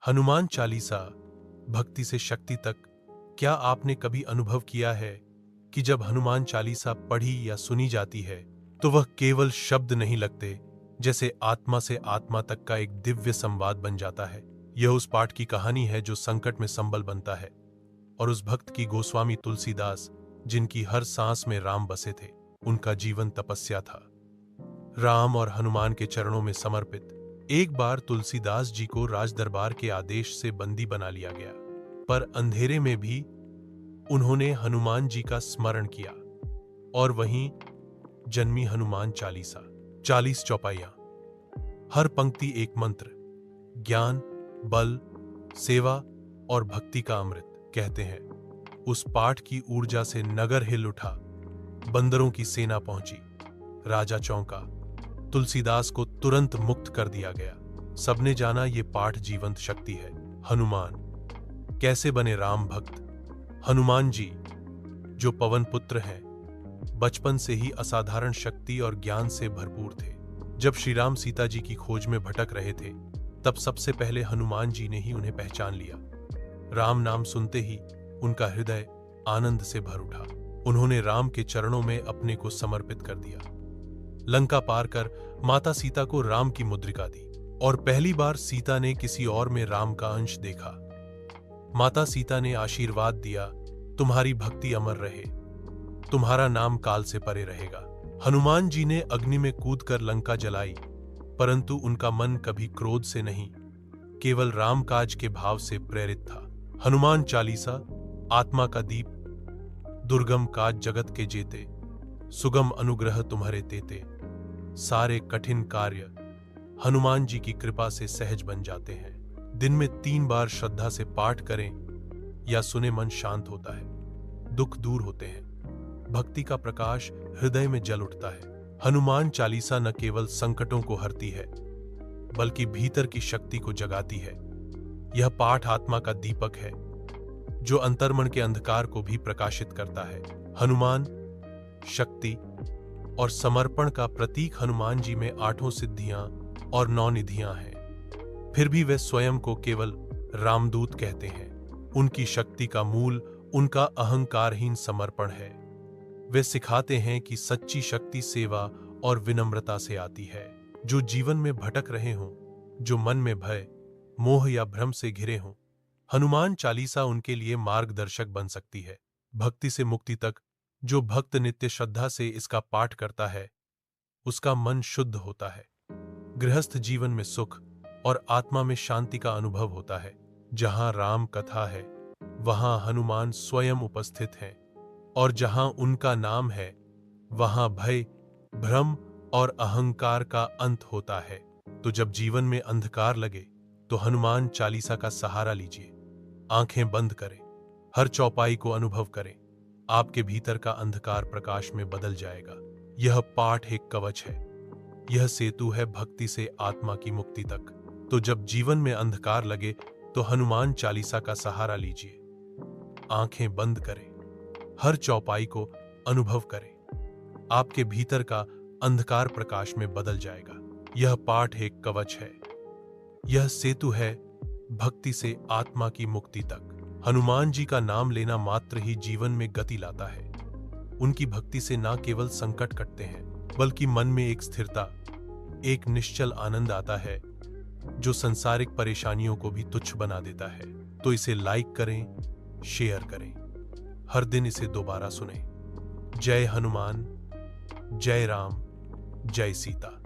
हनुमान चालीसा, भक्ति से शक्ति तक। क्या आपने कभी अनुभव किया है कि जब हनुमान चालीसा पढ़ी या सुनी जाती है तो वह केवल शब्द नहीं लगते, जैसे आत्मा से आत्मा तक का एक दिव्य संवाद बन जाता है। यह उस पाठ की कहानी है जो संकट में संबल बनता है, और उस भक्त की गोस्वामी तुलसीदास, जिनकी हर सांस में राम बसे थे। उनका जीवन तपस्या था, राम और हनुमान के चरणों में समर्पित। एक बार तुलसीदास जी को राजदरबार के आदेश से बंदी बना लिया गया, पर अंधेरे में भी उन्होंने हनुमान जी का स्मरण किया, और वहीं जन्मी हनुमान चालीसा। 40 चौपाइयां, हर पंक्ति एक मंत्र, ज्ञान, बल, सेवा और भक्ति का अमृत। कहते हैं उस पाठ की ऊर्जा से नगर हिल उठा, बंदरों की सेना पहुंची, राजा चौंका, तुलसीदास को तुरंत मुक्त कर दिया गया। सबने जाना ये पाठ जीवंत शक्ति है। हनुमान कैसे बने राम भक्त? हनुमान जी, जो पवन पुत्र हैं, बचपन से ही असाधारण शक्ति और ज्ञान से भरपूर थे। जब श्री राम सीता जी की खोज में भटक रहे थे, तब सबसे पहले हनुमान जी ने ही उन्हें पहचान लिया। राम नाम सुनते ही उनका हृदय आनंद से भर उठा। उन्होंने राम के चरणों में अपने को समर्पित कर दिया। लंका पार कर माता सीता को राम की मुद्रिका दी, और पहली बार सीता ने किसी और में राम का अंश देखा। माता सीता ने आशीर्वाद दिया, तुम्हारी भक्ति अमर रहे, तुम्हारा नाम काल से परे रहेगा। हनुमान जी ने अग्नि में कूदकर लंका जलाई, परंतु उनका मन कभी क्रोध से नहीं, केवल राम काज के भाव से प्रेरित था। हनुमान चालीसा आत्मा का दीप, दुर्गम काज जगत के जेते, सुगम अनुग्रह तुम्हारे तेते। सारे कठिन कार्य हनुमान जी की कृपा से सहज बन जाते हैं। दिन में 3 बार श्रद्धा से पाठ करें या सुने, मन शांत होता है, दुख दूर होते हैं, भक्ति का प्रकाश हृदय में जल उठता है। हनुमान चालीसा न केवल संकटों को हरती है, बल्कि भीतर की शक्ति को जगाती है। यह पाठ आत्मा का दीपक है, जो अंतर्मन के अंधकार को भी प्रकाशित करता है। हनुमान शक्ति और समर्पण का प्रतीक। हनुमान जी में 8 सिद्धियां और 9 निधियां हैं, फिर भी वे स्वयं को केवल रामदूत कहते हैं। उनकी शक्ति का मूल उनका अहंकारहीन समर्पण है। वे सिखाते हैं कि सच्ची शक्ति सेवा और विनम्रता से आती है। जो जीवन में भटक रहे हों, जो मन में भय, मोह या भ्रम से घिरे हों, हनुमान चालीसा उनके लिए मार्गदर्शक बन सकती है। भक्ति से मुक्ति तक। जो भक्त नित्य श्रद्धा से इसका पाठ करता है, उसका मन शुद्ध होता है, गृहस्थ जीवन में सुख और आत्मा में शांति का अनुभव होता है। जहां राम कथा है, वहां हनुमान स्वयं उपस्थित हैं, और जहां उनका नाम है, वहां भय, भ्रम और अहंकार का अंत होता है। तो जब जीवन में अंधकार लगे, तो हनुमान चालीसा का सहारा लीजिए। आंखें बंद करें, हर चौपाई को अनुभव करें, आपके भीतर का अंधकार प्रकाश में बदल जाएगा। यह पाठ एक कवच है, यह सेतु है भक्ति से आत्मा की मुक्ति तक। तो जब जीवन में अंधकार लगे, तो हनुमान चालीसा का सहारा लीजिए। आंखें बंद करें, हर चौपाई को अनुभव करें, आपके भीतर का अंधकार प्रकाश में बदल जाएगा। यह पाठ एक कवच है, यह सेतु है भक्ति से आत्मा की मुक्ति तक। हनुमान जी का नाम लेना मात्र ही जीवन में गति लाता है। उनकी भक्ति से न केवल संकट कटते हैं, बल्कि मन में एक स्थिरता, एक निश्चल आनंद आता है, जो संसारिक परेशानियों को भी तुच्छ बना देता है। तो इसे लाइक करें, शेयर करें, हर दिन इसे दोबारा सुनें। जय हनुमान, जय राम, जय सीता।